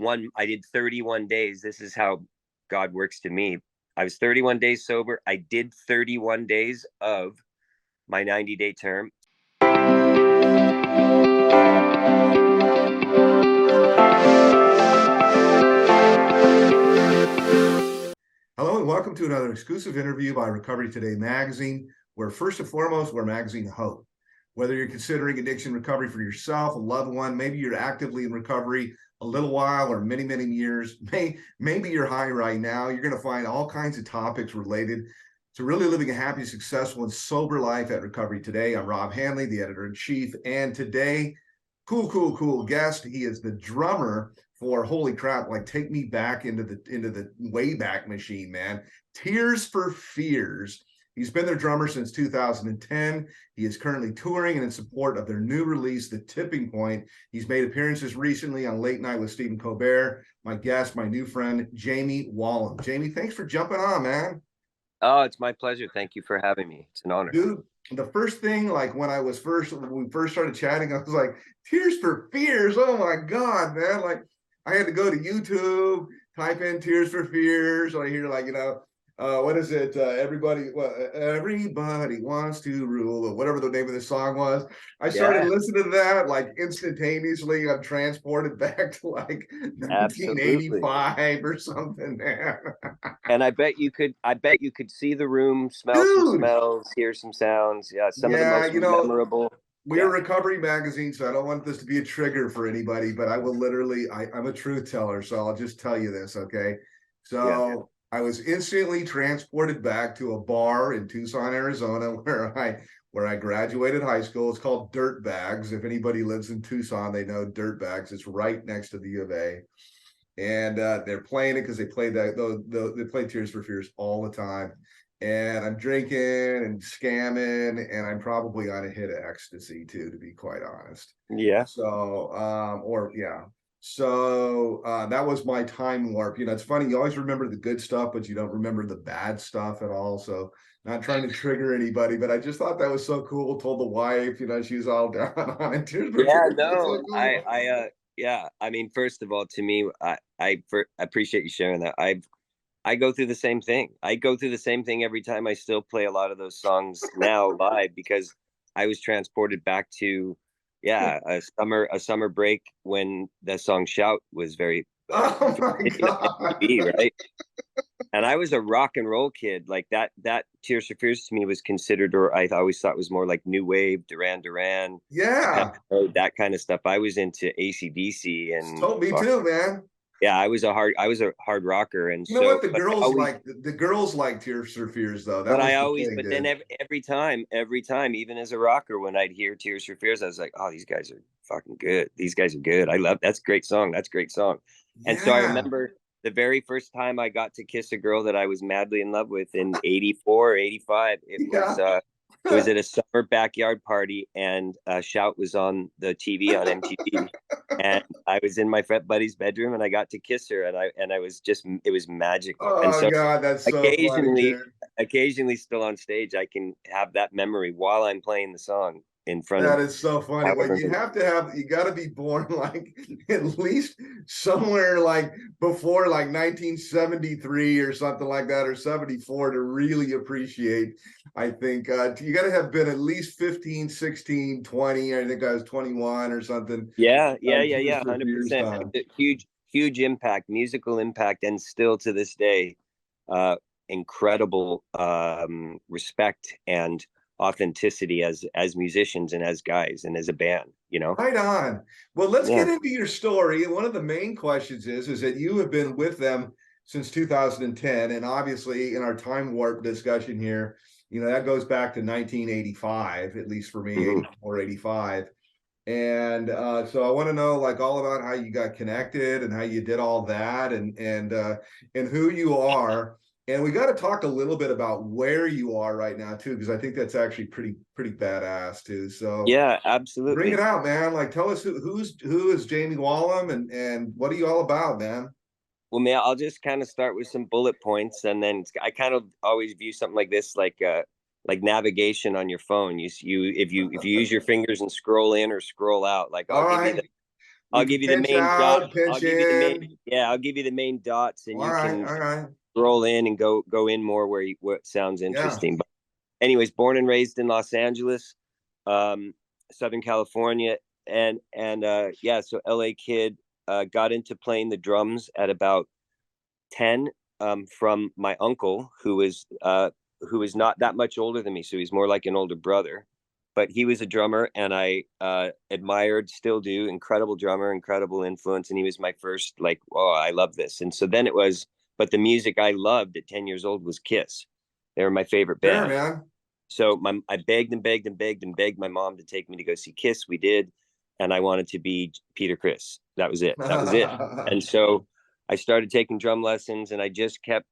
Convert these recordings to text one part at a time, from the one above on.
I did 31 days. This is how God works to me. I was 31 days sober. I did 31 days of my 90-day term. Hello and welcome to another exclusive interview by Recovery Today magazine, where first and foremost, we're a magazine of hope. Whether you're considering addiction recovery for yourself, a loved one, maybe you're actively in recovery a little while or many, many years, maybe you're high right now, you're going to find all kinds of topics related to really living a happy, successful, and sober life at Recovery Today. I'm Rob Hanley, the editor-in-chief, and today, cool guest. He is the drummer for, holy crap, like take me back into the Wayback Machine, man. Tears for Fears. He's been their drummer since 2010. He is currently touring and in support of their new release, The Tipping Point. He's made appearances recently on Late Night with Stephen Colbert. My guest, my new friend, Jamie Wollam. Jamie, thanks for jumping on, man. Oh, it's my pleasure. Thank you for having me. It's an honor. Dude, the first thing, like when we first started chatting, I was like, Tears for Fears. Oh my God, man. Like I had to go to YouTube, type in Tears for Fears. I hear like, what is it? Everybody wants to rule, or whatever the name of the song was. I started listening to that like instantaneously. I'm transported back to like 1985 or something, man. And I bet you could see the room, smell some smells, hear some sounds. Yeah, some of the most memorable. We're a recovery magazine, so I don't want this to be a trigger for anybody, but I will literally, I'm a truth teller, so I'll just tell you this, okay? So I was instantly transported back to a bar in Tucson, Arizona, where I graduated high school. It's called Dirtbags. If anybody lives in Tucson, they know Dirtbags. It's right next to the U of A. And they're playing it because they play they play Tears for Fears all the time. And I'm drinking and scamming, and I'm probably on a hit of ecstasy too, to be quite honest. Yeah. So, that was my time warp. It's funny, you always remember the good stuff, but you don't remember the bad stuff at all. So, not trying to trigger anybody, but I just thought that was so cool. Told the wife, she was all down on it. Yeah, no, so cool. I mean, first of all, to me, I appreciate you sharing that. I go through the same thing. I go through the same thing every time. I still play a lot of those songs now live because I was transported back to, a summer break when the song "Shout" was very, oh my God. TV, right? And I was a rock and roll kid. Like that Tears for Fears to me was considered, or I always thought was more like new wave, Duran Duran, that kind of stuff. I was into AC/DC and me too, man. Yeah, I was a hard rocker, and what the girls like Tears for Fears though. Then every time, even as a rocker, when I'd hear Tears for Fears, I was like, oh, these guys are fucking good. These guys are good. That's a great song. That's a great song. And so I remember the very first time I got to kiss a girl that I was madly in love with in 84, 85. It was at a summer backyard party, and Shout was on the TV on MTV. And I was in my buddy's bedroom, and I got to kiss her, and I was just, it was magical. Oh, and so God, that's so funny, occasionally still on stage, I can have that memory while I'm playing the song in front of. That is so funny. Well, you got to be born like at least somewhere like before like 1973 or something like that, or 74 to really appreciate. I think you got to have been at least 15, 16, 20. I think I was 21 or something. Yeah. 100%. Huge impact, musical impact, and still to this day, incredible respect and authenticity as musicians and as guys and as a band, Right on. Well, let's get into your story. And one of the main questions is that you have been with them since 2010, and obviously in our time warp discussion here, that goes back to 1985, at least for me, 84, 85. And so I want to know like all about how you got connected and how you did all that, and who you are. And we got to talk a little bit about where you are right now too, because I think that's actually pretty badass too. So yeah, absolutely. Bring it out, man. Like tell us who is Jamie Wollam, and what are you all about, man? Well, man, I'll just kind of start with some bullet points, and then I kind of always view something like this like navigation on your phone. If you use your fingers and scroll in or scroll out, like I'll give you We I'll can give you the pinch main dot. out, pinch I'll give you the main. in. Yeah, I'll give you the main dots, and All you right, can all right. roll in and go in more where what sounds Yeah. interesting. But anyways, born and raised in Los Angeles, Southern California, and yeah, so LA kid. Got into playing the drums at about 10, from my uncle, who is not that much older than me, so he's more like an older brother. But he was a drummer, and I admired, still do, incredible drummer, incredible influence, and he was my first, like, oh, I love this. And so then it was, but the music I loved at 10 years old was Kiss. They were my favorite Sure, band. man. So I begged and begged and begged and begged my mom to take me to go see Kiss. We did, and I wanted to be Peter Criss. That was it. That was it. And so I started taking drum lessons, and I just kept.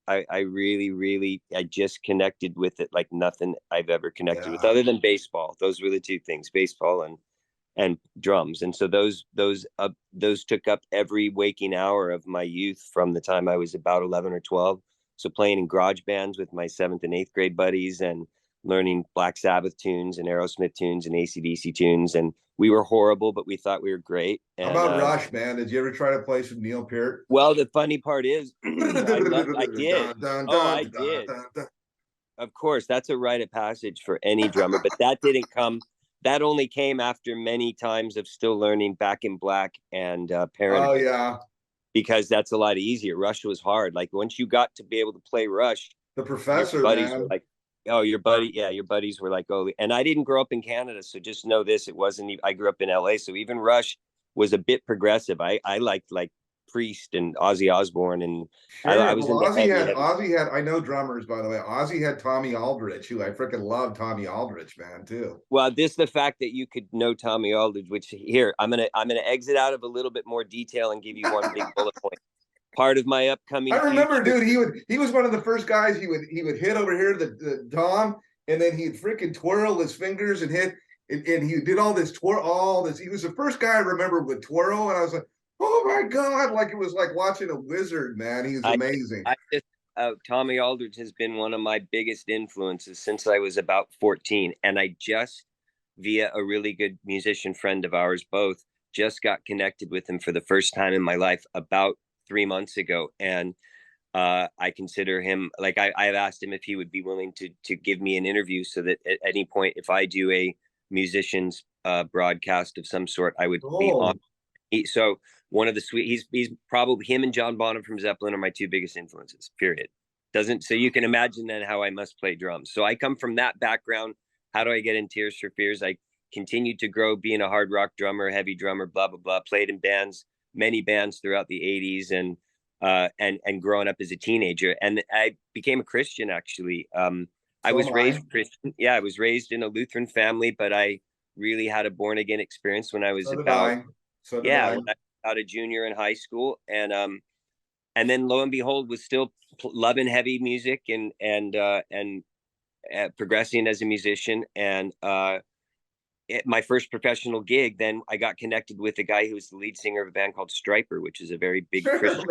I really, really, I just connected with it like nothing I've ever connected with, Yeah. other than baseball. Those were the two things: baseball and drums. And so those took up every waking hour of my youth from the time I was about 11 or 12. So playing in garage bands with my 7th and 8th grade buddies, and learning Black Sabbath tunes and Aerosmith tunes and AC/DC tunes. And we were horrible, but we thought we were great. How And about Rush, man? Did you ever try to play some Neil Peart? well, the funny part is, I did. Oh, I did. Of course, that's a rite of passage for any drummer, but that only came after many times of still learning Back in Black and Parent. Oh, yeah. Because that's a lot easier. Rush was hard. Like once you got to be able to play Rush, The Professor, your buddies man. were like, oh, your buddies were like, oh, and I didn't grow up in Canada, so just know this: it wasn't. I grew up in LA, so even Rush was a bit progressive. I liked like Priest and Ozzy Osbourne, and I Sure. was Well, into heavy. Ozzy had, I know drummers, by the way. Ozzy had Tommy Aldrich, who I freaking love Tommy Aldrich, man, too. Well, this the fact that you could know Tommy Aldridge, which here I'm gonna exit out of a little bit more detail and give you one big bullet point. Part of my upcoming I remember, future, dude, he was one of the first guys he would hit over here the tom, and then he'd freaking twirl his fingers and hit, and he did all this he was the first guy I remember with twirl, and I was like, oh my God, like it was like watching a wizard, man. He was amazing. Tommy Aldridge has been one of my biggest influences since I was about 14. And I just, via a really good musician friend of ours both, just got connected with him for the first time in my life about 3 months ago. And I consider him, like, I've asked him if he would be willing to give me an interview, so that at any point, if I do a musician's broadcast of some sort, I would be on. So one of the he's probably, him and John Bonham from Zeppelin are my two biggest influences, period. So you can imagine then how I must play drums. So I come from that background. How do I get in Tears for Fears? I continued to grow being a hard rock drummer, heavy drummer, blah, blah, blah, played in bands, many bands throughout the 80s, and growing up as a teenager. And I became a Christian, actually. I was raised Christian. Yeah, I was raised in a Lutheran family, but I really had a born again experience when I was about a junior in high school. And then lo and behold, was still loving heavy music and progressing as a musician. And my first professional gig, then I got connected with a guy who was the lead singer of a band called Stryper, which is a very big Christian.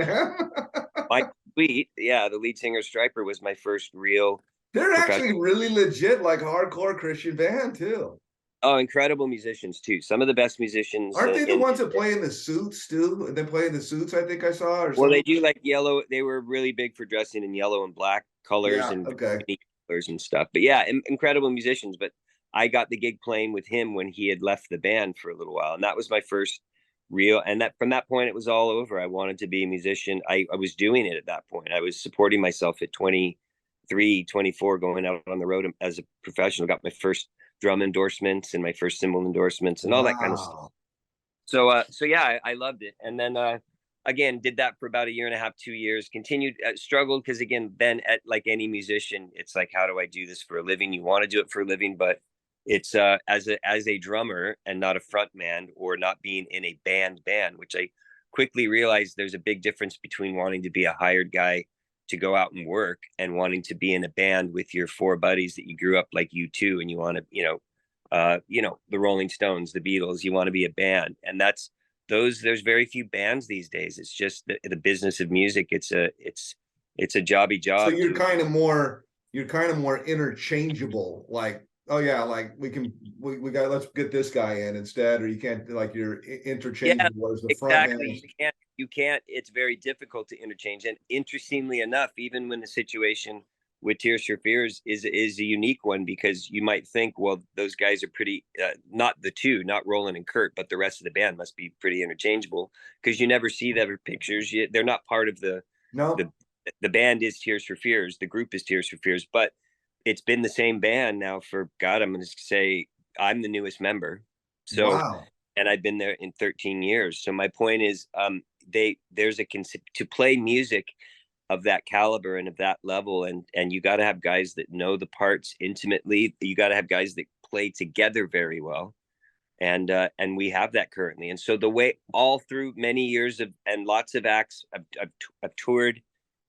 Mike Sweet, yeah, the lead singer of Stryper was my first real. They're actually really legit, like hardcore Christian band too. Oh, incredible musicians too. Some of the best musicians. Aren't they the ones that play in the Suits too? They play in the Suits, I think I saw. Or well, they do like yellow. They were really big for dressing in yellow and black colors and colors and stuff. But yeah, incredible musicians. But I got the gig playing with him when he had left the band for a little while, and that was my first real. And that from that point, it was all over. I wanted to be a musician. I was doing it at that point. I was supporting myself at 23, 24, going out on the road as a professional. Got my first drum endorsements and my first cymbal endorsements and all that kind of stuff. So yeah, I loved it. And then again, did that for about a year and a half, 2 years. Continued, struggled because again, then like any musician, it's like, how do I do this for a living? You want to do it for a living, but it's as a drummer and not a front man, or not being in a band, which I quickly realized there's a big difference between wanting to be a hired guy to go out and work and wanting to be in a band with your four buddies that you grew up like U2, and you want to, the Rolling Stones, the Beatles, you want to be a band. And there's very few bands these days. It's just the business of music. It's a jobby job. So you're kind of more interchangeable, like oh yeah, like we got, let's get this guy in instead, or you can't, like, you're Yeah, interchangeable as the front man. exactly. You can't, it's very difficult to interchange. And interestingly enough, even when the situation with Tears for Fears is a unique one, because you might think, well, those guys are pretty, not the two, not Roland and Kurt, but the rest of the band must be pretty interchangeable, because you never see their pictures. They're not part of the No. the band is Tears for Fears, the group is Tears for Fears, but it's been the same band now for, God, I'm going to say I'm the newest member. So, Wow. and I've been there in 13 years. So my point is, there's a to play music of that caliber and of that level, and you got to have guys that know the parts intimately. You got to have guys that play together very well, and we have that currently. And so the way all through many years of, and lots of acts, I've toured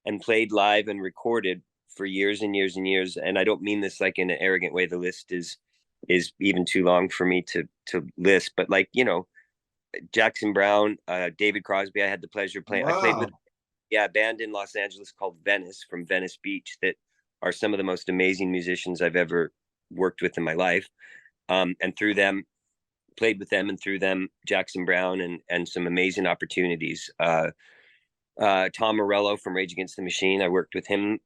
and played live and recorded for years and years and years. And I don't mean this like in an arrogant way. The list is even too long for me to list, but like, Jackson Brown, David Crosby, I had the pleasure of playing. I played with, Wow. yeah, a band in Los Angeles called Venice, from Venice Beach, that are some of the most amazing musicians I've ever worked with in my life. And through them, played with them, and through them, Jackson Brown, and some amazing opportunities. Tom Morello from Rage Against the Machine, I worked with him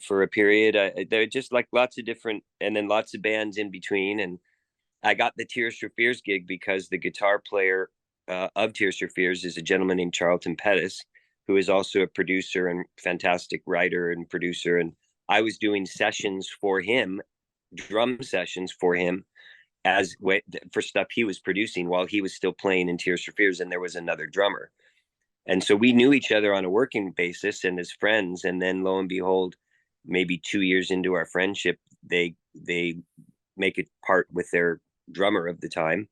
for a period. They're just like lots of different, and then lots of bands in between. And I got the Tears for Fears gig because the guitar player of Tears for Fears is a gentleman named Charlton Pettis, who is also a producer and fantastic writer and producer. And I was doing sessions for him, drum sessions for him, as for stuff he was producing while he was still playing in Tears for Fears, and there was another drummer. And so we knew each other on a working basis and as friends. And then lo and behold, maybe 2 years into our friendship, they make it part with their drummer of the time.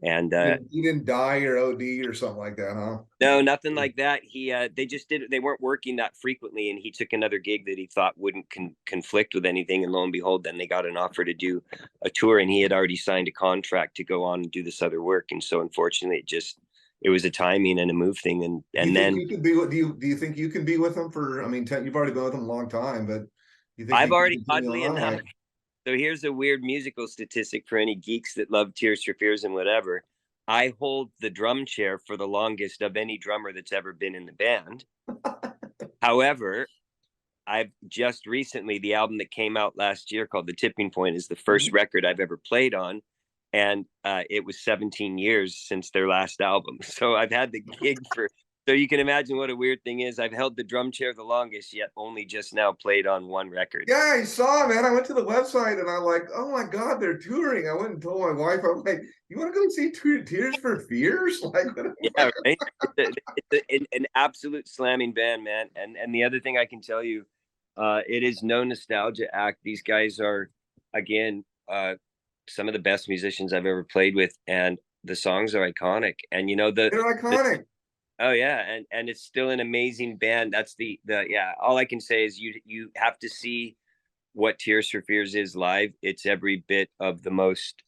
And He didn't die or OD or something like that, huh? no, nothing like that. They weren't working that frequently, and he took another gig that he thought wouldn't conflict with anything. And lo and behold, then they got an offer to do a tour, and he had already signed a contract to go on and do this other work. And so unfortunately, it was a timing and a move thing. And then you could be with, do you think you can be with him for, I mean, you've already been with him a long time, but you think I've you can already, continue oddly on? enough, so here's a weird musical statistic for any geeks that love Tears for Fears and whatever. I hold the drum chair for the longest of any drummer that's ever been in the band. However, I've just recently, the album that came out last year called The Tipping Point is the first record I've ever played on. And it was 17 years since their last album. So I've had the gig for, so you can imagine what a weird thing is. I've held the drum chair the longest, yet only just now played on one record. Yeah, I saw, man. I went to the website and I'm like, oh my God, they're touring. I went and told my wife, I'm like, you want to go see Tears for Fears? Like, Yeah, right. It's an absolute slamming band, man. And the other thing I can tell you, it is no nostalgia act. These guys are, again, some of the best musicians I've ever played with, and the songs are iconic. And they're iconic. oh yeah, and it's still an amazing band. That's the yeah. All I can say is you have to see what Tears for Fears is live. It's every bit of the most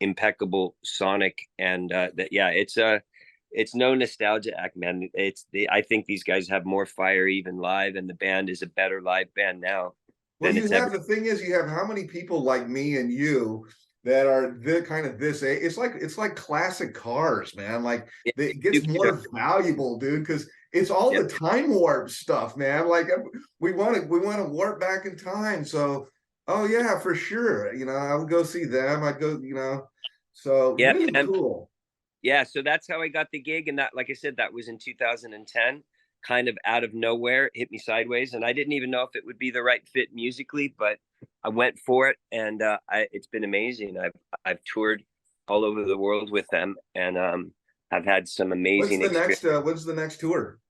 impeccable sonic, and that yeah, it's no nostalgia act, man. I think these guys have more fire even live, and the band is a better live band now Well, than you it's have, ever. the thing is, you have how many people like me and you that are the kind of this age. It's like classic cars, man. Like, Yeah, it gets more valuable, dude, because it's all yeah, the time warp stuff, man. Like, we want to warp back in time. So, oh yeah, for sure. I would go see them. I'd go. So yeah, really and cool. yeah. So that's how I got the gig, and that, like I said, that was in 2010. Kind of out of nowhere, hit me sideways, and I didn't even know if it would be the right fit musically, but I went for it, and it's been amazing. I've toured all over the world with them, and I've had some What's amazing the experience. next? What's the next tour?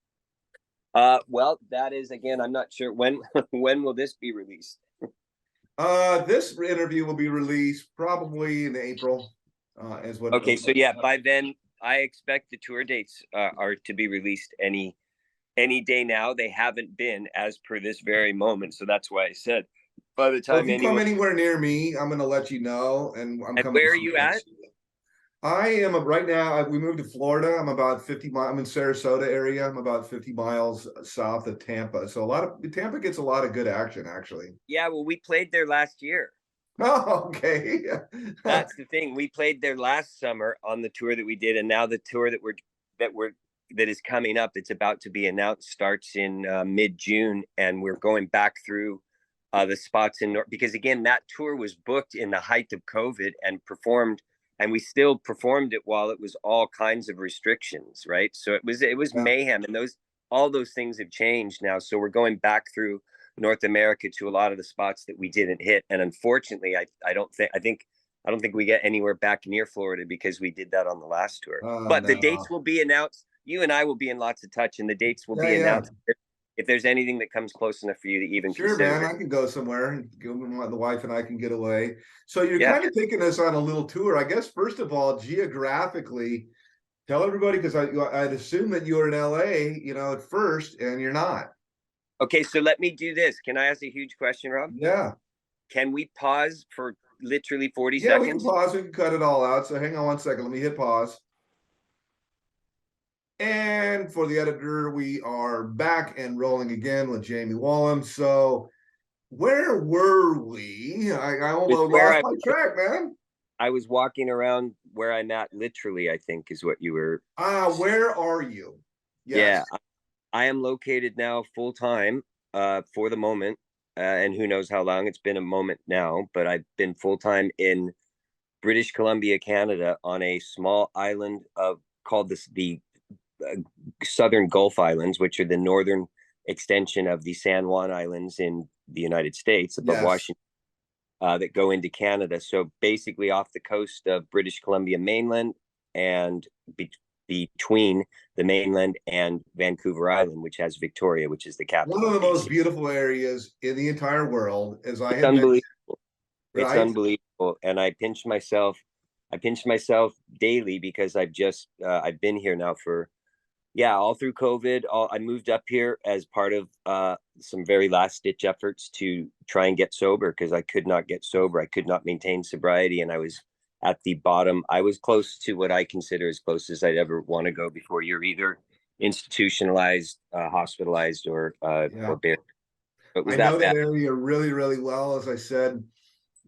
Well, that is, again, I'm not sure when when will this be released. This interview will be released probably in April. Is what. Okay, so yeah, by then I expect the tour dates are to be released any day now. They haven't been as per this very moment, so that's why I said by the Well, if time you come anyone. anywhere near me, I'm going to let you know, and I'm And coming. where are you at? I am right now. We moved to Florida. I'm about 50 miles. I'm in Sarasota area. I'm about 50 miles south of Tampa. So Tampa gets a lot of good action, actually. Yeah, well, we played there last year. Oh, okay. That's the thing. We played there last summer on the tour that we did, and now the tour that we're that is coming up. It's about to be announced. Starts in mid-June, and we're going back through the spots in North, because again, that tour was booked in the height of COVID and performed, and we still performed it while it was all kinds of restrictions, right? So it was Yeah. mayhem, and all those things have changed now. So we're going back through North America to a lot of the spots that we didn't hit. And unfortunately, I don't think we get anywhere back near Florida because we did that on the last tour. Oh But the dates no. will be announced. You and I will be in lots of touch, and the dates will Yeah, be yeah. announced if there's anything that comes close enough for you to even Sure, man. consider I it. can go somewhere and the wife and I can get away. So you're Yeah. kind of taking us on a little tour. I guess first of all, geographically, tell everybody because I'd assume that you were in LA, at first, and you're not. Okay, so let me do this. Can I ask a huge question, Rob? Yeah. Can we pause for literally 40 Yeah, we can seconds? pause. We can cut it all out. So hang on one second. Let me hit pause. And for the editor, we are back and rolling again with Jamie Wollam. So where were we? I With almost where lost my track, man. I was walking around where I'm at, literally, I think is what you were. Where are you? Yes. Yeah, I am located now full time for the moment. And who knows how long. It's been a moment now, but I've been full time in British Columbia, Canada, on a small island of called the uh, Southern Gulf Islands, which are the northern extension of the San Juan Islands in the United States above Yes. Washington, that go into Canada. So basically, off the coast of British Columbia mainland and between the mainland and Vancouver Island, which has Victoria, which is the One capital of of the most BC. beautiful areas in the entire world, as I It's had mentioned, unbelievable. It's right? unbelievable, and I pinch myself daily because I've been here now for, yeah, all through COVID. I moved up here as part of some very last ditch efforts to try and get sober because I could not get sober. I could not maintain sobriety, and I was at the bottom. I was close to what I consider as close as I'd ever want to go before you're either institutionalized, hospitalized, Yeah. or buried. It was I know that that bad. area really, really well. As I said,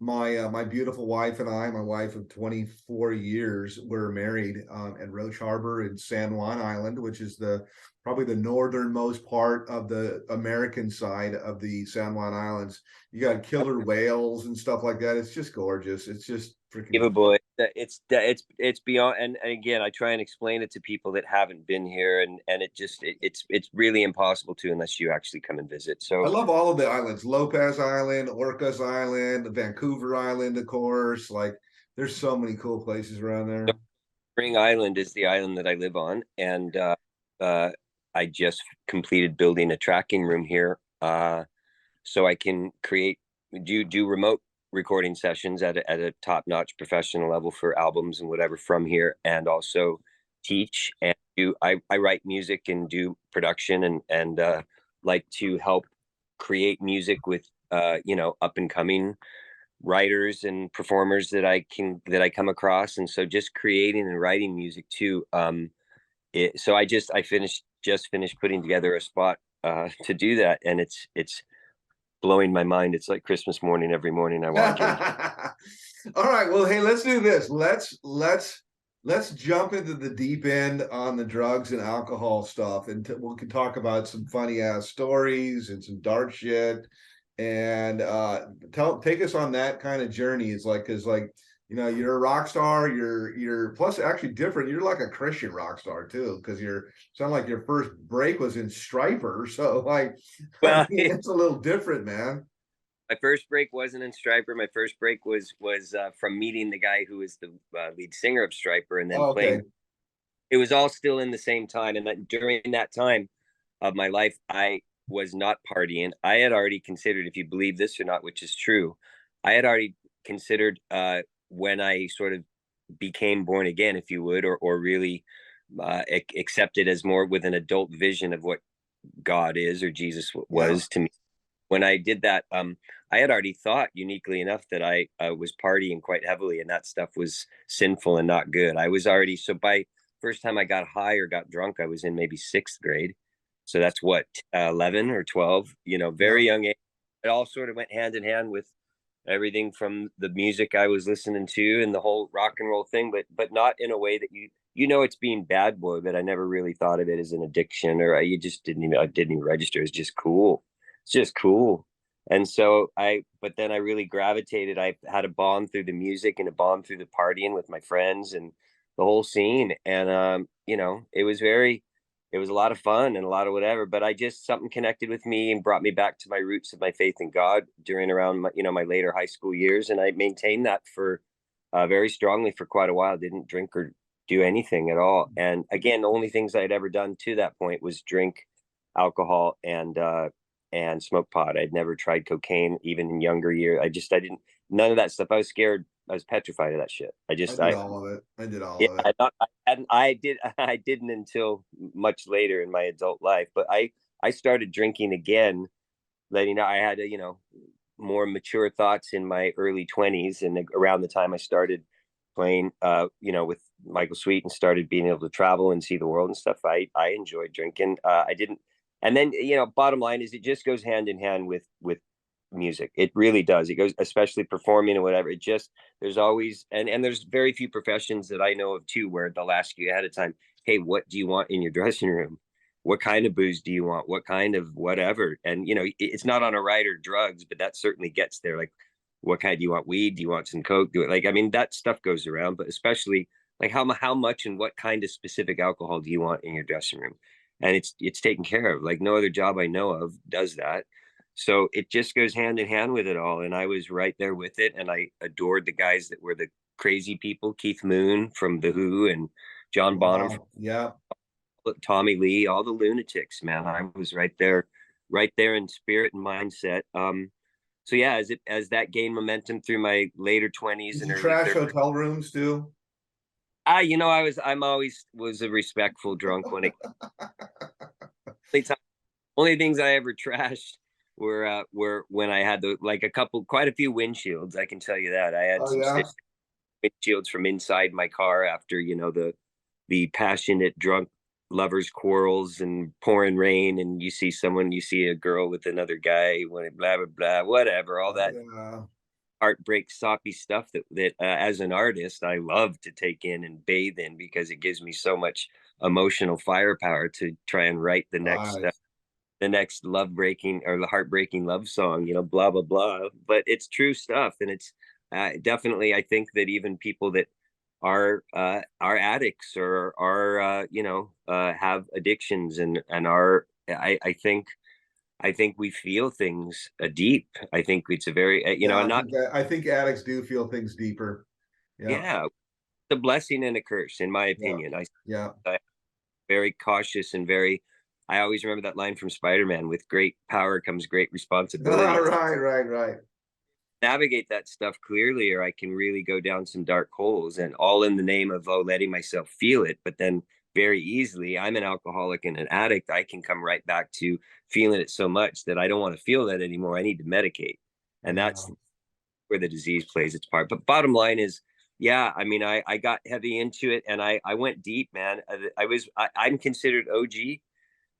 my beautiful wife and I, my wife of 24 years, were married at Roach Harbor in San Juan Island, which is the probably the northernmost part of the American side of the San Juan Islands. You got killer whales and stuff like that. It's just gorgeous. It's just freaking Give boy. It's beyond, and again, I try and explain it to people that haven't been here, and it's really impossible to unless you actually come and visit. I So love all of the islands, Lopez Island, Orcas Island, Vancouver Island, of course. Like there's so many cool places around there. Spring Island is the island that I live on, and uh, I just completed building a tracking room here, so I can do remote recording sessions at a top notch professional level for albums and whatever from here, and also teach and I write music and do production and like to help create music with up and coming writers and performers that I come across, and so just creating and writing music too. So I finished putting together a spot to do that, and it's blowing my mind. It's like Christmas morning every morning I walk in. All right. Well, hey, let's do this. Let's jump into the deep end on the drugs and alcohol stuff, and we can talk about some funny ass stories and some dark shit, and take us on that kind of journey. It's like because like you're a rock star. You're plus actually different. You're like a Christian rock star too, because you're sound like your first break was in Striper. So like, I Well, mean, it's a little different, man. my first break wasn't in Striper. My first break was from meeting the guy who was the lead singer of Striper, and then Oh, okay. playing. It was all still in the same time, and that during that time of my life, I was not partying. I had already considered, if you believe this or not, which is true, I had already considered when I sort of became born again, if you would, or really accepted as more with an adult vision of what God is or Jesus Yeah. was to me. When I did that, I had already thought, uniquely enough, that I was partying quite heavily, and that stuff was sinful and not good. I was already so by first time I got high or got drunk, I was in maybe sixth grade. So that's what 11 or 12. Yeah. Very young age. It all sort of went hand in hand with everything from the music I was listening to and the whole rock and roll thing, but not in a way that it's being bad boy, but I never really thought of it as an addiction, or you just I didn't even register. It's just cool. It's just cool. And so but then I really gravitated. I had a bond through the music and a bond through the partying with my friends and the whole scene. And, it was a lot of fun and a lot of whatever, but something connected with me and brought me back to my roots of my faith in God during around my later high school years. And I maintained that for very strongly for quite a while. Didn't drink or do anything at all. And again, the only things I'd ever done to that point was drink alcohol and smoke pot. I'd never tried cocaine, even in younger years. I didn't, none of that stuff. I was scared. I was petrified of that shit. I did all of it. I did all of it. I didn't until much later in my adult life, but I started drinking again, letting I had more mature thoughts in my early 20s, and around the time I started playing with Michael Sweet and started being able to travel and see the world and stuff. I enjoyed drinking. I didn't. And then, bottom line is it just goes hand in hand with music. It really does. It goes, especially performing or whatever. There's always, and there's very few professions that I know of too, where they'll ask you ahead of time, hey, what do you want in your dressing room? What kind of booze do you want? What kind of whatever? And, it's not on a ride or drugs, but that certainly gets there. Like, what kind? Do you want weed? Do you want some coke? That stuff goes around, but especially like how much and what kind of specific alcohol do you want in your dressing room? And it's taken care of. Like no other job I know of does that. So it just goes hand in hand with it all. And I was right there with it. And I adored the guys that were the crazy people, Keith Moon from The Who and John Bonham, yeah, Tommy Lee, all the lunatics, man. I was right there in spirit and mindset. So yeah, as that gained momentum through my later 20s and early trash 30s, hotel rooms too. I'm always was a respectful drunk when it only things I ever trashed were when I had quite a few windshields. I can tell you that I had windshields from inside my car after the passionate drunk lovers quarrels and pouring rain, and you see a girl with another guy, when blah blah blah, whatever, all that heartbreak soppy stuff that as an artist I love to take in and bathe in, because it gives me so much emotional firepower to try and write the next love breaking or the heartbreaking love song, blah blah blah. But it's true stuff, and it's definitely, I think that even people that are addicts or are have addictions and are, I think we feel things deep. I think it's a very I think addicts do feel things deeper. Yeah, the blessing and a curse, in my opinion. I'm very cautious and very. I always remember that line from Spider-Man: "With great power comes great responsibility." Right. Navigate that stuff clearly, or I can really go down some dark holes, and all in the name of letting myself feel it. But then very easily, I'm an alcoholic and an addict. I can come right back to feeling it so much that I don't want to feel that anymore. I need to medicate, and that's where the disease plays its part. But bottom line is, yeah, I got heavy into it, and I went deep, man. I'm considered OG.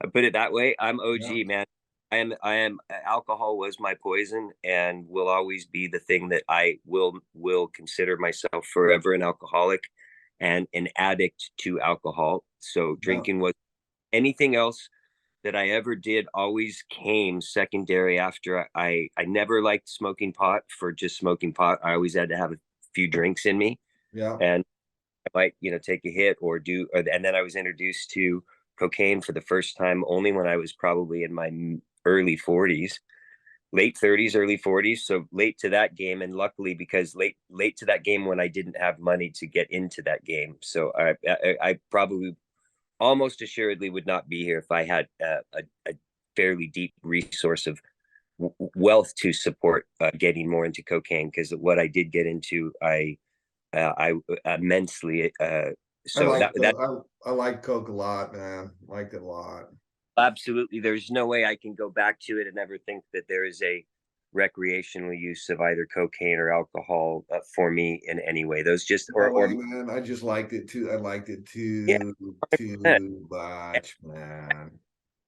I put it that way. I'm OG, man. I am alcohol was my poison and will always be the thing that I will consider myself forever an alcoholic and an addict to alcohol. So drinking was anything else that I ever did always came secondary after. I never liked smoking pot for just smoking pot. I always had to have a few drinks in me. And I might, take a hit and then I was introduced to cocaine for the first time only when I was probably in my early 40s, late 30s, early 40s. So late to that game. And luckily, because late to that game when I didn't have money to get into that game. So I probably almost assuredly would not be here if I had a fairly deep resource of wealth to support getting more into cocaine. Because what I did get into, I immensely I like Coke a lot, man. Liked it a lot. Absolutely. There's no way I can go back to it and ever think that there is a recreational use of either cocaine or alcohol for me in any way. Those just man, I just liked it too. I liked it too much, man.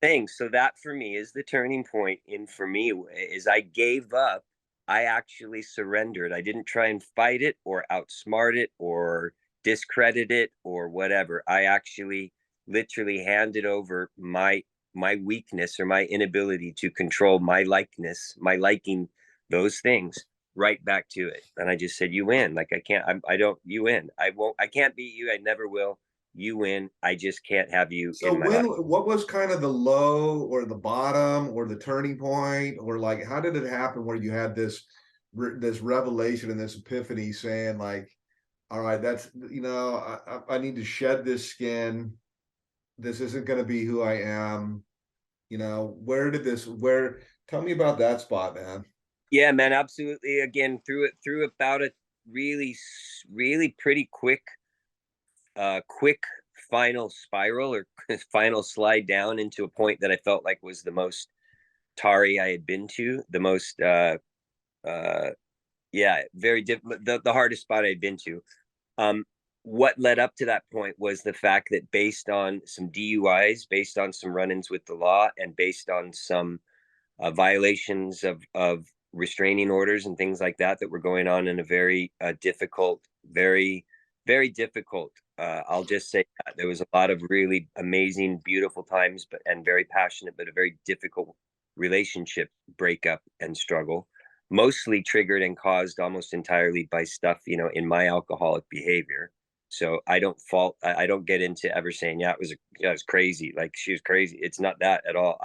Thing. So that for me is the turning point for me is I gave up I actually surrendered. I didn't try and fight it or outsmart it or discredit it or whatever. I actually literally handed over my weakness or my inability to control my likeness, my liking those things right back to it. And I just said, you win. Like I can't, I don't, you win. I won't, I can't beat you. I never will. You win. I just can't have you So in my life. what was kind of the low or the bottom or the turning point, or like how did it happen where you had this revelation and this epiphany saying like, all right, that's, I need to shed this skin. This isn't going to be who I am. Where tell me about that spot, man. Yeah, man, absolutely. Again, through about a really pretty quick final spiral or final slide down into a point that I felt like was the most tarry I had been to, the most uh yeah, very the hardest spot I'd been to. Um what led up to that point was the fact that based on some DUIs, based on some run-ins with the law, and based on some violations of restraining orders and things like that that were going on in a very difficult, very difficult. I'll just say that there was a lot of really amazing, beautiful times, but and very passionate, but a very difficult relationship breakup and struggle, mostly triggered and caused almost entirely by stuff, in my alcoholic behavior. So I don't fault. I don't get into ever saying, yeah, it was crazy. Like she was crazy. It's not that at all.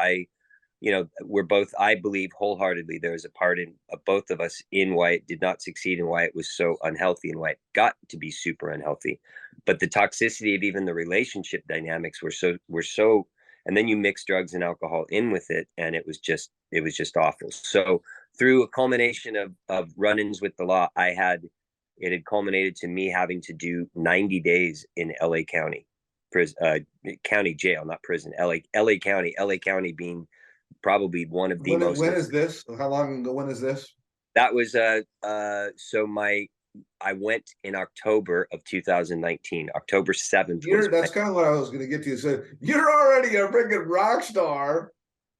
We're both, I believe wholeheartedly, there was a part in both of us in why it did not succeed and why it was so unhealthy and why it got to be super unhealthy. But the toxicity of even the relationship dynamics were so, and then you mix drugs and alcohol in with it, and it was just awful. So through a culmination of run-ins with the law, it had culminated to me having to do 90 days in LA County prison, county jail, not prison. LA County being probably one of the most. When is this? How long ago? When is this? That was so my I went in October of 2019. October 7th was That's kind of what I was going to get to. So you're already a freaking rock star,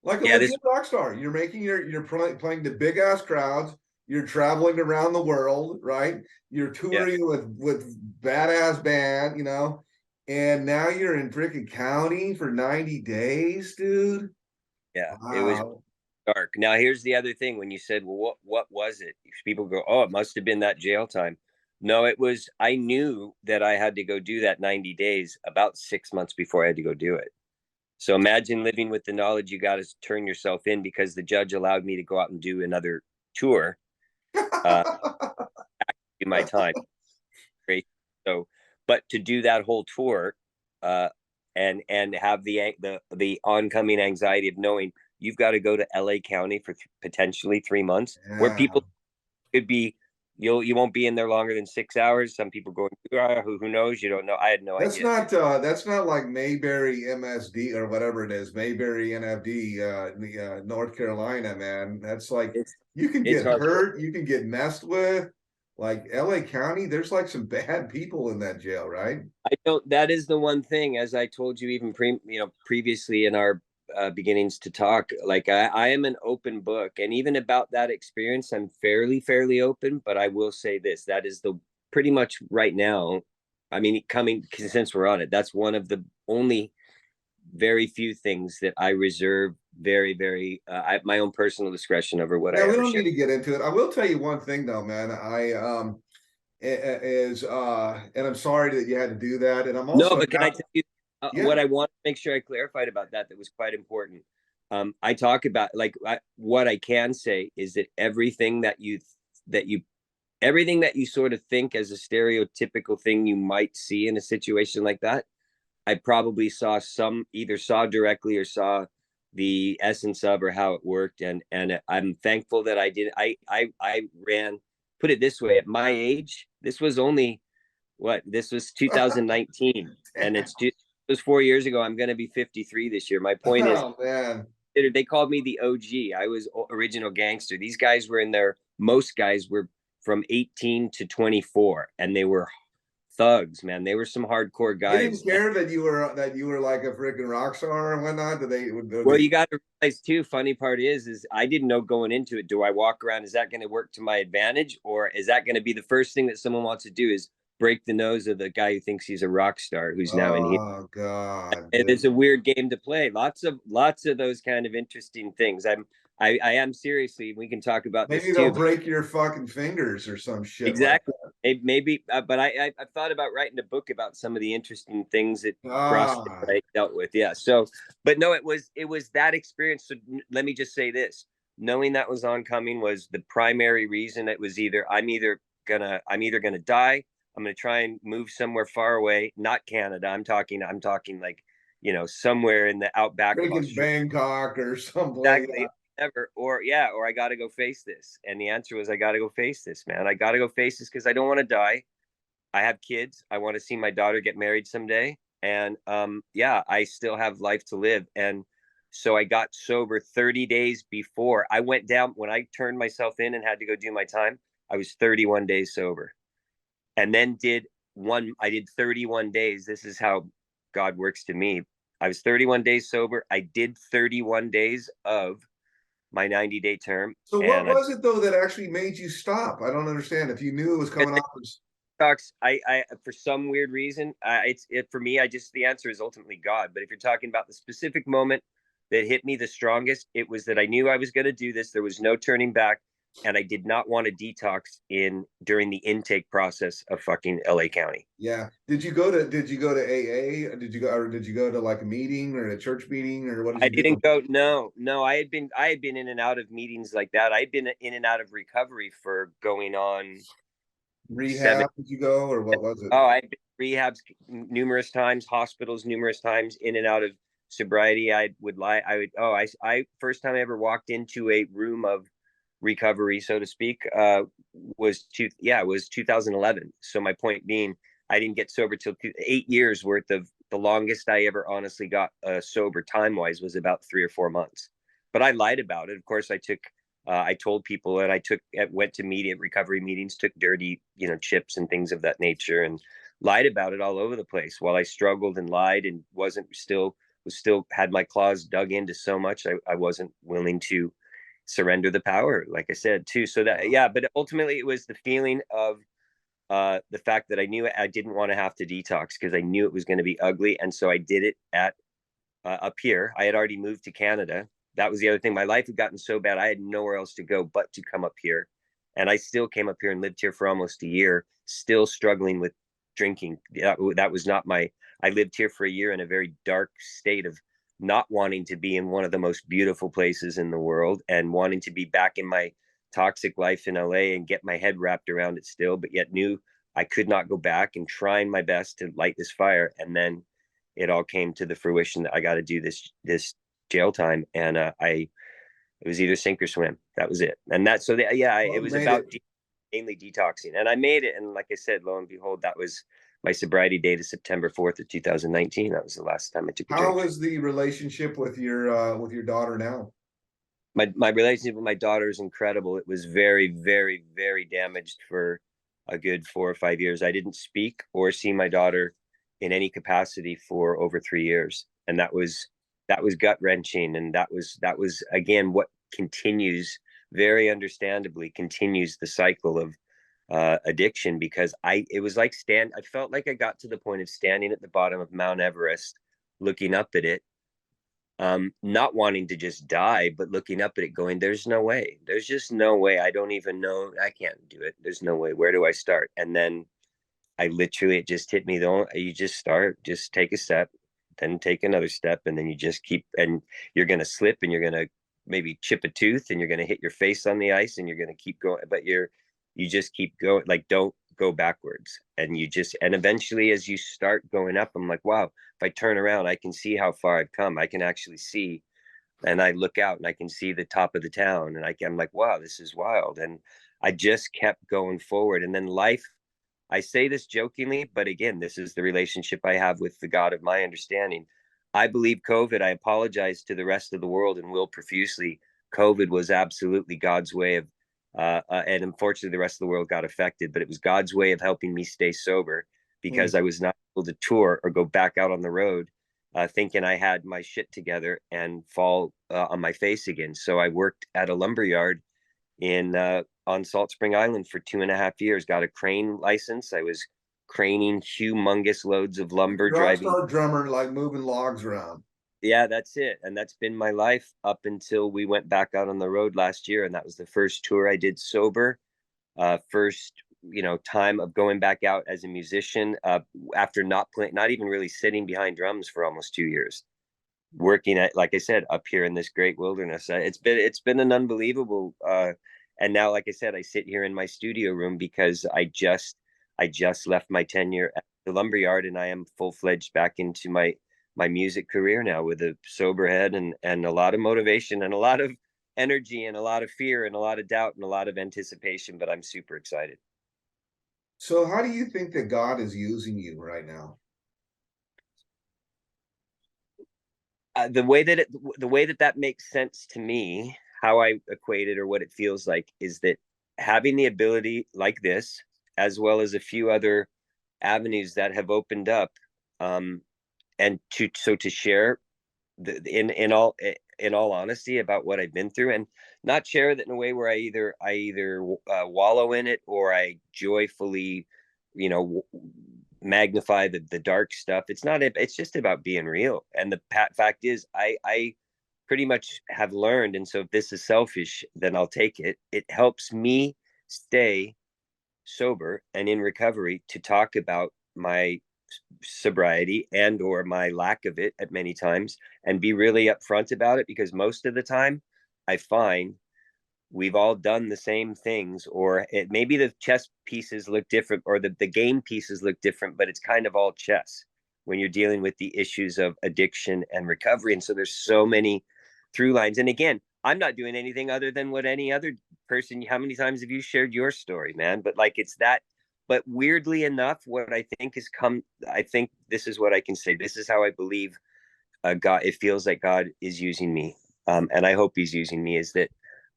like a yeah, legit rock star. You're making you're playing the big ass crowds. You're traveling around the world, right? You're yeah, touring with badass band, and now you're in freaking county for 90 days, dude. yeah, it was Wow. dark. Now here's the other thing: when you said, well, what was it? People go, oh, it must have been that jail time. No, it was. I knew that I had to go do that 90 days about 6 months before I had to go do it. So imagine living with the knowledge you got to turn yourself in because the judge allowed me to go out and do another tour uh in my time. Great. So, but to do that whole tour, uh, and have the oncoming anxiety of knowing you've got to go to LA County for potentially 3 months, where Yeah. people could be, you won't be in there longer than 6 hours. Some people going, who knows? You don't know. I had no idea. That's not like Mayberry MSD or whatever it is, Mayberry NFD, North Carolina, man. That's like It's you can it's get hardcore. hurt, you can get messed with. Like LA County, there's like some bad people in that jail, right? I don't. That is the one thing, as I told you even previously in our beginnings to talk. Like I am an open book, and even about that experience, I'm fairly open. But I will say this: that is the pretty much right now. I mean, coming since we're on it, that's one of the only very few things that I reserve very my own personal discretion over what Yeah, I we ever don't need share. to get into it. I will tell you one thing though, man. And I'm sorry that you had to do that. And I'm No, also but can I tell you what yeah. I want to make sure I clarified about that was quite important. I talk about like what I can say is that that you everything that you sort of think as a stereotypical thing you might see in a situation like that, I probably either saw directly or saw the essence of or how it worked, and I'm thankful that I did. I ran. Put it this way: at my age, this was only this was 2019, and it was 4 years ago. I'm going to be 53 this year. My point is, Oh man. they called me the OG. I was original gangster. These guys were in their most guys were from 18 to 24, and they were thugs, man. They were some hardcore They didn't guys. care that you were like a freaking rock star and whatnot. Did they? Well, you got to realize too. Funny part is I didn't know going into it. Do I walk around? Is that going to work to my advantage, or is that going to be the first thing that someone wants to do? Is break the nose of the guy who thinks he's a rock star who's now in here? Oh God, And dude. it's a weird game to play. Lots of those kind of interesting things. I am seriously. We can talk about this Maybe they'll too. But break your fucking fingers or some shit like exactly. Maybe, but I've thought about writing a book about some of the interesting things that that. CrossFit Ah, that I dealt with. Yeah. So, but no, it was that experience. So let me just say this: knowing that was oncoming was the primary reason. It was I'm either gonna die. I'm gonna try and move somewhere far away, not Canada. I'm talking like, somewhere in the outback of freaking Australia. Bangkok or someplace. Exactly. Ever or I got to go face this. And the answer was I got to go face this, man. I got to go face this because I don't want to die. I have kids. I want to see my daughter get married someday. And yeah, I still have life to live. And so I got sober 30 days before I went down. When I turned myself in and had to go do my time, I was 31 days sober. And then I did 31 days. This is how God works to me. I was 31 days sober. I did 31 days of my 90-day term. So what And I was it though that actually made you stop? I don't understand. If you knew it was coming off as talks I for some weird reason, for me, the answer is ultimately God. But if you're talking about the specific moment that hit me the strongest, it was that I knew I was going to do this. There was no turning back, and I did not want to detox during the intake process of fucking LA County. yeah. Did you go to AA? Did you go to like a meeting or a church meeting or what did I you do? didn't go. No. I had been in and out of meetings like that. I had been in and out of recovery for going on seven. Rehab, did you go or what was it? Oh, I've been rehabs numerous times, hospitals numerous times, in and out of sobriety. I would lie. I would. Oh, I first time I ever walked into a room of recovery, so to speak, was 2011. So my point being, I didn't get sober till 8 years worth of the longest I ever honestly got sober time wise was about 3 or 4 months. But I lied about it. Of course, I told people, and went to recovery meetings, took dirty, chips and things of that nature, and lied about it all over the place while I struggled and lied and was still had my claws dug into so much. I wasn't willing to surrender the power, like I said, too. So that, yeah, but ultimately it was the feeling of the fact that I knew I didn't want to have to detox because I knew it was going to be ugly. And so I did it at up here. I had already moved to Canada. That was the other thing. My life had gotten so bad, I had nowhere else to go but to come up here. And I still came up here and lived here for almost a year, still struggling with drinking. That was not I lived here for a year in a very dark state of not wanting to be in one of the most beautiful places in the world and wanting to be back in my toxic life in LA and get my head wrapped around it still, but yet knew I could not go back, and trying my best to light this fire. And then it all came to the fruition that I got to do this jail time, and it was either sink or swim. That was it, and Well, it you was made about it. mainly detoxing, and I made it. And like I said, lo and behold, that was my sobriety date is September 4th of 2019. That was the last time I took a How drink. is the relationship with your daughter now? My relationship with my daughter is incredible. It was very, very, very damaged for a good 4 or 5 years. I didn't speak or see my daughter in any capacity for over 3 years, and that was gut wrenching. And that was again what continues, very understandably, continues the cycle of addiction, because it was like I felt like I got to the point of standing at the bottom of Mount Everest, looking up at it, not wanting to just die, but looking up at it going, there's no way, there's just no way. I don't even know, I can't do it, there's no way, where do I start? And then it just hit me though, you just start, just take a step, then take another step, and then you just keep, and you're going to slip, and you're going to maybe chip a tooth, and you're going to hit your face on the ice, and you're going to keep going, but you just keep going, like, don't go backwards. And eventually, as you start going up, I'm like, wow, if I turn around, I can see how far I've come. I can actually see, and I look out and I can see the top of the town, and I'm like, wow, this is wild. And I just kept going forward. And then life, I say this jokingly, but again, this is the relationship I have with the God of my understanding. I believe COVID, I apologize to the rest of the world and will profusely. COVID was absolutely God's way of, and unfortunately, the rest of the world got affected, but it was God's way of helping me stay sober. because I was not able to tour or go back out on the road, thinking I had my shit together and fall on my face again. So I worked at a lumber yard in on Salt Spring Island for 2.5 years. Got a crane license. I was craning humongous loads of lumber, driving. Rockstar drummer, like moving logs around. Yeah, that's it. And that's been my life up until we went back out on the road last year. And that was the first tour I did sober. First, time of going back out as a musician, after not playing, not even really sitting behind drums for almost 2 years, working at, like I said, up here in this great wilderness. It's been an unbelievable, and now, like I said, I sit here in my studio room because I just left my tenure at the lumberyard, and I am full-fledged back into my music career now with a sober head and a lot of motivation and a lot of energy and a lot of fear and a lot of doubt and a lot of anticipation, but I'm super excited. So how do you think that God is using you right now? The way that makes sense to me, how I equate it or what it feels like, is that having the ability like this, as well as a few other avenues that have opened up, and to share in all honesty about what I've been through, and not share that in a way where I either wallow in it or I joyfully, magnify the dark stuff. It's just about being real. And the fact is, I pretty much have learned, and so if this is selfish, then I'll take it. It helps me stay sober and in recovery to talk about my sobriety and or my lack of it at many times, and be really upfront about it, because most of the time I find we've all done the same things, or maybe the chess pieces look different, or the game pieces look different, but it's kind of all chess when you're dealing with the issues of addiction and recovery. And so there's so many through lines. And again, I'm not doing anything other than what any other person. How many times have you shared your story, man? But like, it's that. But weirdly enough, what I think has come, I think this is what I can say. This is how I believe God, it feels like God is using me. And I hope he's using me, is that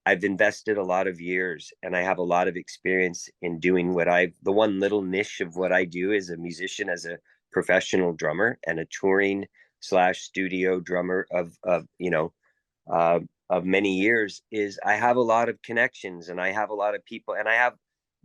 I've invested a lot of years and I have a lot of experience in doing the one little niche of what I do as a musician, as a professional drummer and a touring slash studio drummer of many years, is I have a lot of connections, and I have a lot of people, and I have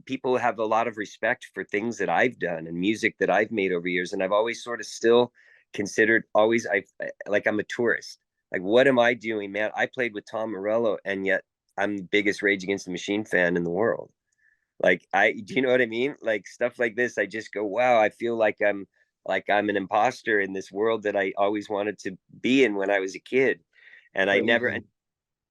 people have a lot of respect for things that I've done and music that I've made over years. And I've always sort of still considered, I'm a tourist. Like, what am I doing, man? I played with Tom Morello, and yet I'm the biggest Rage Against the Machine fan in the world. Do you know what I mean? Like, stuff like this, I just go, wow, I feel like I'm an imposter in this world that I always wanted to be in when I was a kid. And I never,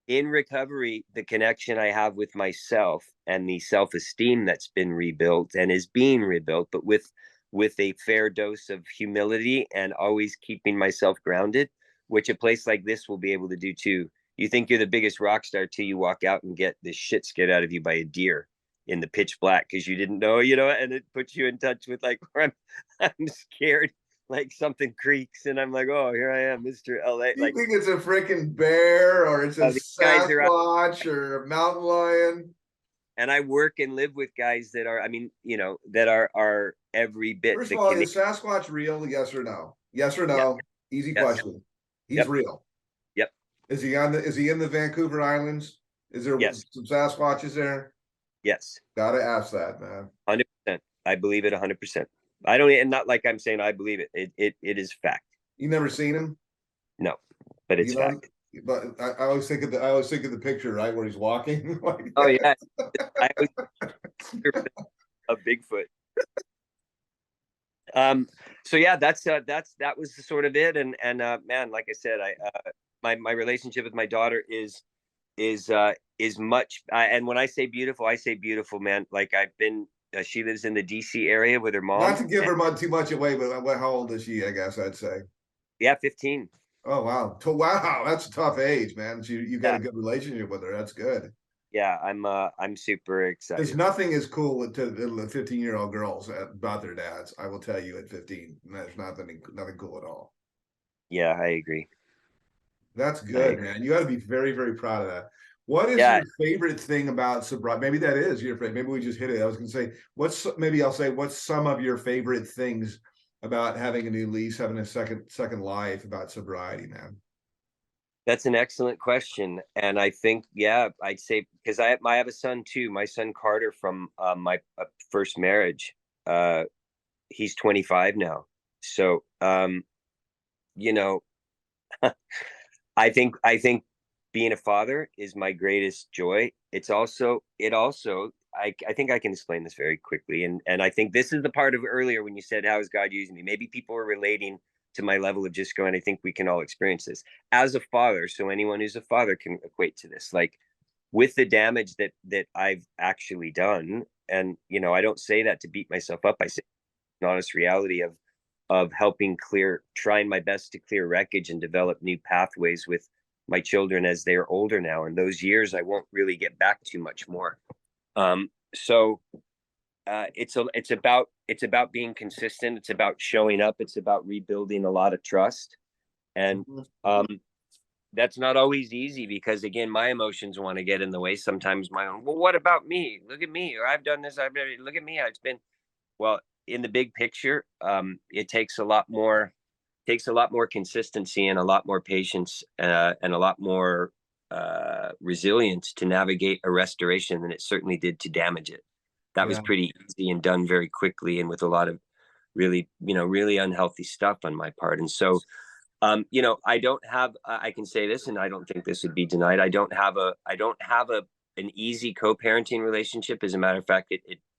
in recovery, the connection I have with myself and the self-esteem that's been rebuilt and is being rebuilt, but with a fair dose of humility and always keeping myself grounded, which a place like this will be able to do too. You think you're the biggest rock star till you walk out and get the shit scared out of you by a deer in the pitch black because you didn't know, and it puts you in touch with, like, where I'm scared, like something creaks, and I'm like, oh, here I am, Mr. LA. You think it's a freaking bear, or it's a Sasquatch or a mountain lion? And I work and live with guys that are, that are every bit. First of all, is Sasquatch real? Yes or no? Yes or no? Yep. Easy question. He's real. Yep. Is he in the Vancouver Islands? Is there some Sasquatches there? Yes. Gotta ask that, man. 100%. I believe it 100%. I don't, and not like I'm saying I believe it. It is fact. You never seen him? No, but it's fact. But I always think of the picture, right, where he's walking. Oh yeah, I always a Bigfoot. So yeah, that was sort of it. And man, like I said, my relationship with my daughter is much. And when I say beautiful, man. Like, I've been. She lives in the DC area with her mom. Not to give her too much away, but how old is she? I guess I'd say. Yeah, 15. Oh wow! Wow, that's a tough age, man. You got a good relationship with her. That's good. Yeah, I'm super excited. There's nothing as cool to the 15-year-old girls about their dads. I will tell you, at 15, there's nothing cool at all. Yeah, I agree. That's good, man. You got to be very, very proud of that. What is Yeah, your favorite thing about sobriety? Maybe that is your favorite. Maybe we just hit it. I was going to say, maybe I'll say, what's some of your favorite things about having a new lease, having a second life about sobriety, man? that's an excellent question. And I think, yeah, I'd say, because I have a son too, my son Carter from my first marriage. He's 25 now. So, you know, I think being a father is my greatest joy. I think I can explain this very quickly. And I think this is the part of earlier when you said, how is God using me? Maybe people are relating to my level of just going, I think we can all experience this as a father. So anyone who's a father can equate to this, like with the damage that I've actually done. And, I don't say that to beat myself up. I say an honest reality of helping trying my best to clear wreckage and develop new pathways with my children as they're older now. And those years I won't really get back too much more. So it's about being consistent. It's about showing up. It's about rebuilding a lot of trust. And that's not always easy because again, my emotions want to get in the way. Sometimes my own, well, what about me? Look at me, or I've done this. Look at me. It's been, well, in the big picture, it takes a lot more consistency and a lot more patience and a lot more resilience to navigate a restoration than it certainly did to damage it. That was Yeah. pretty easy and done very quickly and with a lot of really unhealthy stuff on my part. And so, I don't have, I can say this, and I don't think this would be denied. I don't have an easy co-parenting relationship. As a matter of fact,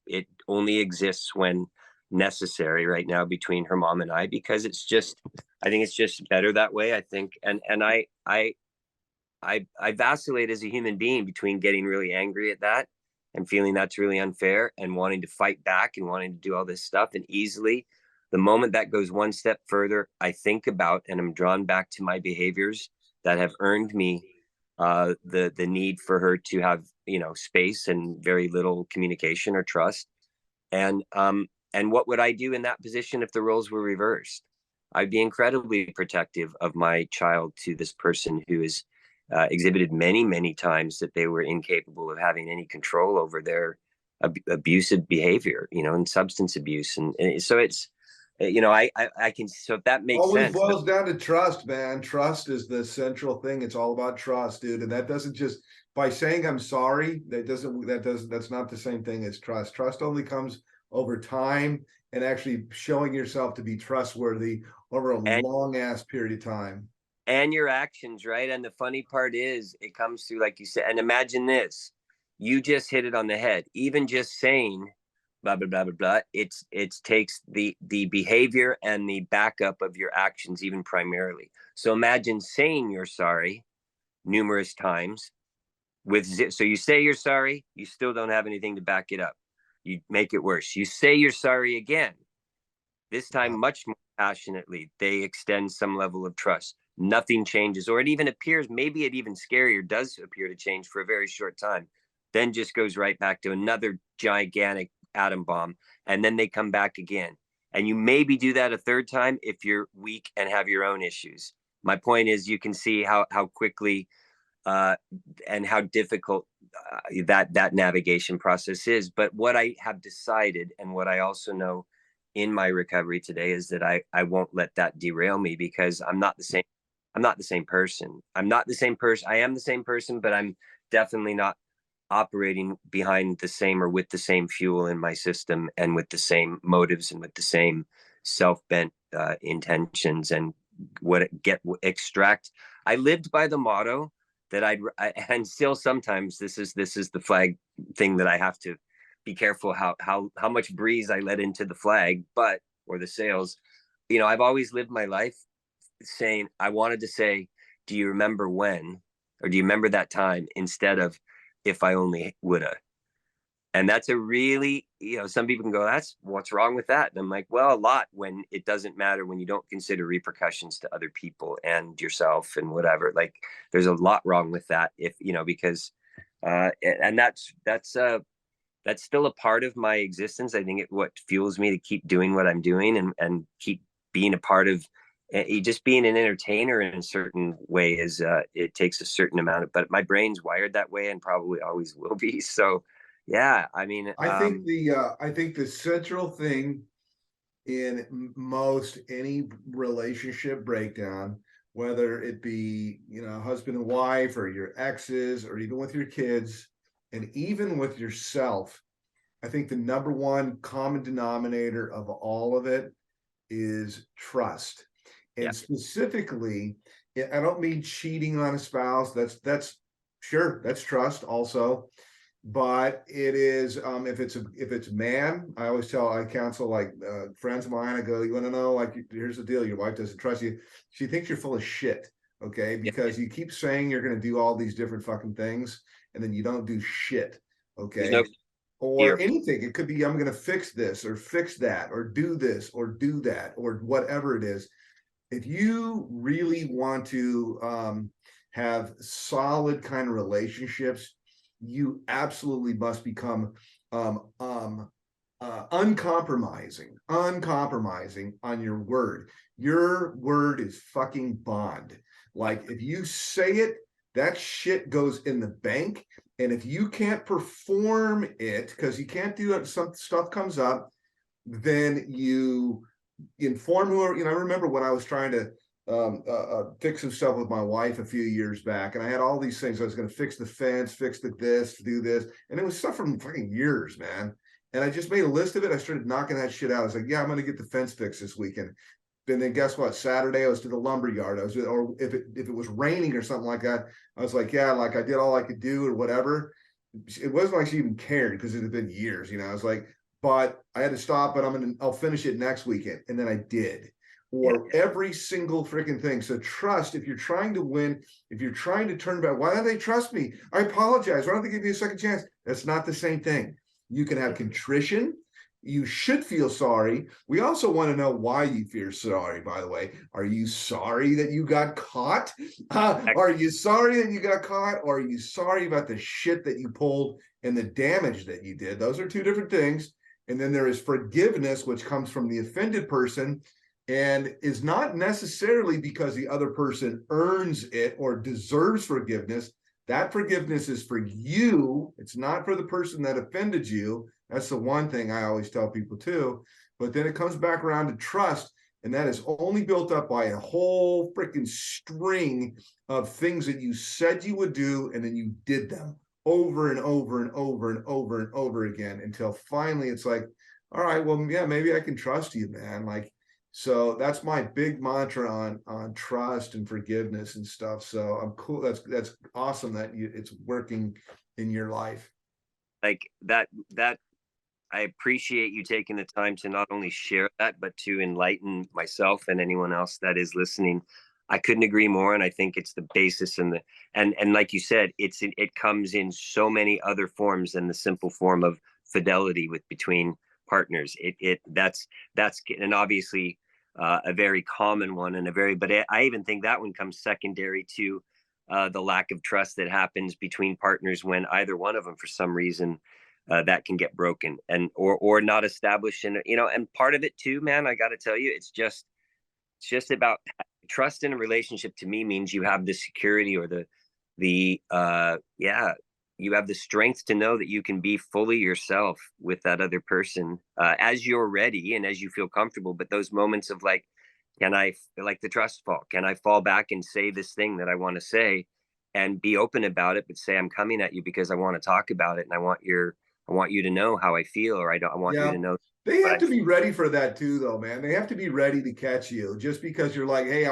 it only exists when necessary right now between her mom and I, because I think it's just better that way. I think, and I vacillate as a human being between getting really angry at that and feeling that's really unfair and wanting to fight back and wanting to do all this stuff. And easily, the moment that goes one step further, I think about and I'm drawn back to my behaviors that have earned me the need for her to have space and very little communication or trust. And what would I do in that position if the roles were reversed? I'd be incredibly protective of my child to this person who has exhibited many, many times that they were incapable of having any control over their abusive behavior, and substance abuse. And so it's, I can, so if that makes Always sense. But boils down to trust, man. Trust is the central thing. It's all about trust, dude. And that doesn't just by saying I'm sorry, that's not the same thing as trust. Trust only comes over time and actually showing yourself to be trustworthy over a and long ass period of time. and your actions, right? And the funny part is it comes through, like you said, and imagine this, you just hit it on the head. Even just saying blah blah blah blah blah, it takes the behavior and the backup of your actions, even primarily. So imagine saying you're sorry numerous times so you say you're sorry, you still don't have anything to back it up. You make it worse. You say you're sorry again, this time much more passionately. They extend some level of trust. Nothing changes, or it even appears, maybe it even scarier does appear to change for a very short time, then just goes right back to another gigantic atom bomb. And then they come back again. And you maybe do that a third time if you're weak and have your own issues. My point is, you can see how quickly and how difficult that navigation process is. But what I have decided, and what I also know in my recovery today, is that I won't let that derail me, because I'm not the same. I'm not the same person. I'm not the same person. I am the same person, but I'm definitely not operating behind the same or with the same fuel in my system and with the same motives and with the same self-bent intentions and extract. I lived by the motto that and still sometimes this is the flag thing that I have to be careful how much breeze I let into the flag, or the sails. I've always lived my life saying, I wanted to say, do you remember when, or do you remember that time, instead of if I only woulda. And that's a really, some people can go, that's what's wrong with that. And I'm like, well, a lot, when it doesn't matter, when you don't consider repercussions to other people and yourself and whatever. Like, there's a lot wrong with that, if because and that's still a part of my existence. I think what fuels me to keep doing what I'm doing and keep being a part of just being an entertainer in a certain way is it takes a certain amount of, but my brain's wired that way and probably always will be. So yeah, I mean, I think the central thing in most any relationship breakdown, whether it be, you know, husband and wife or your exes or even with your kids and even with yourself, I think the number one common denominator of all of it is trust. yeah, And specifically, I don't mean cheating on a spouse. That's sure, that's trust also. But it is if it's man, I counsel like friends of mine. I go, you want to know, like, here's the deal: your wife doesn't trust you. She thinks you're full of shit, okay? yeah, Because you keep saying you're going to do all these different fucking things, and then you don't do shit, there's no okay? Or fear. anything. It could be I'm going to fix this or fix that or do this or do that or whatever it is. If you really want to have solid kind of relationships, you absolutely must become uncompromising on your word. Your word is fucking bond. Like if you say it, that shit goes in the bank. And if you can't perform it because you can't do it, some stuff comes up, then you inform whoever. You know, I remember when I was trying to fix some stuff with my wife a few years back, and I had all these things. I was going to fix the fence, fix this, do this, and it was stuff from fucking years, man. And I just made a list of it. I started knocking that shit out. I was like, yeah, I'm going to get the fence fixed this weekend. And then guess what? Saturday I was to the lumber yard. Or if it was raining or something like that, I was like, yeah, like I did all I could do or whatever. It wasn't like she even cared because it had been years, you know. I was like, but I had to stop, but I'll finish it next weekend. And then I did. Or every single freaking thing. So trust, if you're trying to win, if you're trying to turn back, why don't they trust me? I apologize. Why don't they give me a second chance? That's not the same thing. You can have contrition. You should feel sorry. We also want to know why you feel sorry, by the way. Are you sorry that you got caught? Are you sorry that you got caught? Or are you sorry about the shit that you pulled and the damage that you did? Those are two different things. And then there is forgiveness, which comes from the offended person and is not necessarily because the other person earns it or deserves forgiveness. That forgiveness is for you. It's not for the person that offended you. That's the one thing I always tell people too. But then it comes back around to trust, and that is only built up by a whole freaking string of things that you said you would do, and then you did them over and over and over and over and over again until finally it's like, all right, well, yeah, maybe I can trust you, man. Like, so that's my big mantra on trust and forgiveness and stuff. So I'm cool. That's awesome that it's working in your life. Like that I appreciate you taking the time to not only share that, but to enlighten myself and anyone else that is listening. I couldn't agree more. And I think it's the basis and like you said, it comes in so many other forms than the simple form of fidelity between partners. That's and obviously a very common one and but I even think that one comes secondary to the lack of trust that happens between partners when either one of them, for some reason, that can get broken and or not established in, you know. And part of it too, man, I got to tell you, it's just about trust in a relationship. To me, means you have the security or you have the strength to know that you can be fully yourself with that other person as you're ready and as you feel comfortable. But those moments of like, like the trust fall? Can I fall back and say this thing that I want to say and be open about it, but say I'm coming at you because I want to talk about it and I want you to know how I feel, or I want you to know. They have to be ready for that too, though, man. They have to be ready to catch you. Just because you're like, hey,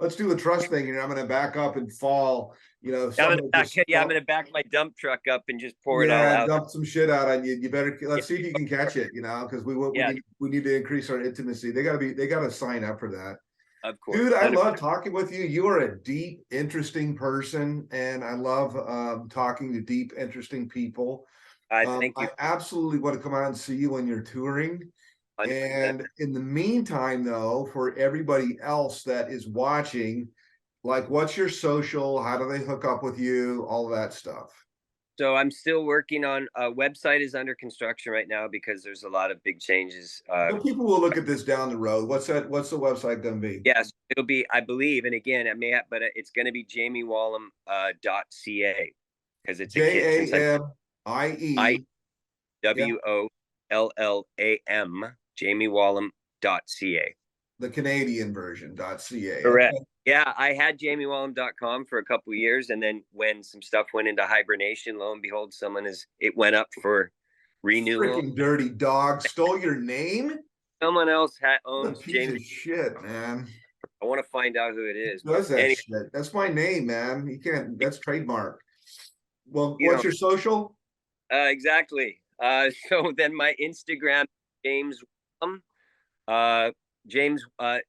let's do a trust thing, and I'm going to back up and fall. You know, I'm going to back my dump truck up and just pour it all yeah, out. dump some shit out on you. You better let's see if you can catch it. You know, because we need to increase our intimacy. They got to sign up for that. Of course, dude. I love talking with you. You are a deep, interesting person, and I love talking to deep, interesting people. Thank you. I absolutely want to come out and see you when you're touring. 100%. And in the meantime, though, for everybody else that is watching, like, what's your social? How do they hook up with you? All of that stuff. So I'm still working on a website is under construction right now because there's a lot of big changes. But people will look at this down the road. What's that? What's the website going to be? Yes, it'll be, I believe, and again, it may have, but it's going to be jamiewollam.ca because it's a kit since JamiewOllam, jamiewollam.ca. The Canadian version .ca. Correct. Okay. Yeah, I had jamiewollam.com for a couple of years, and then when some stuff went into hibernation, lo and behold, it went up for renewal. Freaking dirty dog stole your name. Someone else owns piece of shit, man. I want to find out who it is. Who does that shit? That's my name, man. You can't. That's trademark. Well, what's your social? Exactly. So then my Instagram, James Wollam.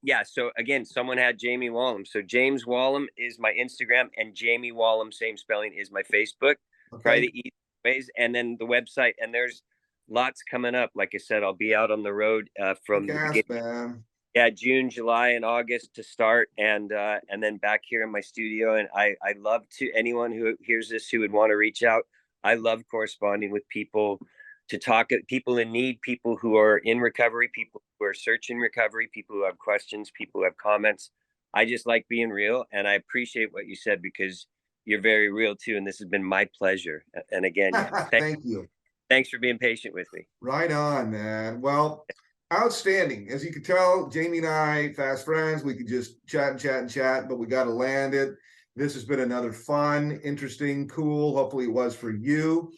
Yeah. So again, someone had Jamie Wollam. So James Wollam is my Instagram, and Jamie Wollam, same spelling, is my Facebook. Okay. Probably the easy ways, and then the website. And there's lots coming up. Like I said, I'll be out on the road from the beginning. Yeah, June, July, and August to start, and then back here in my studio. And I love to anyone who hears this who would want to reach out. I love corresponding with people, to talk at people in need, people who are in recovery, people who are searching recovery, people who have questions, people who have comments. I just like being real, and I appreciate what you said because you're very real too. And this has been my pleasure. And again, thank you. Thanks for being patient with me. Right on, man. Well, outstanding. As you can tell, Jamie and I, fast friends, we could just chat and chat and chat, but we got to land it. This has been another fun, interesting, cool, hopefully it was for you,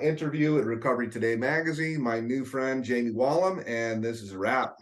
interview at Recovery Today magazine. My new friend, Jamie Wollam, and this is a wrap.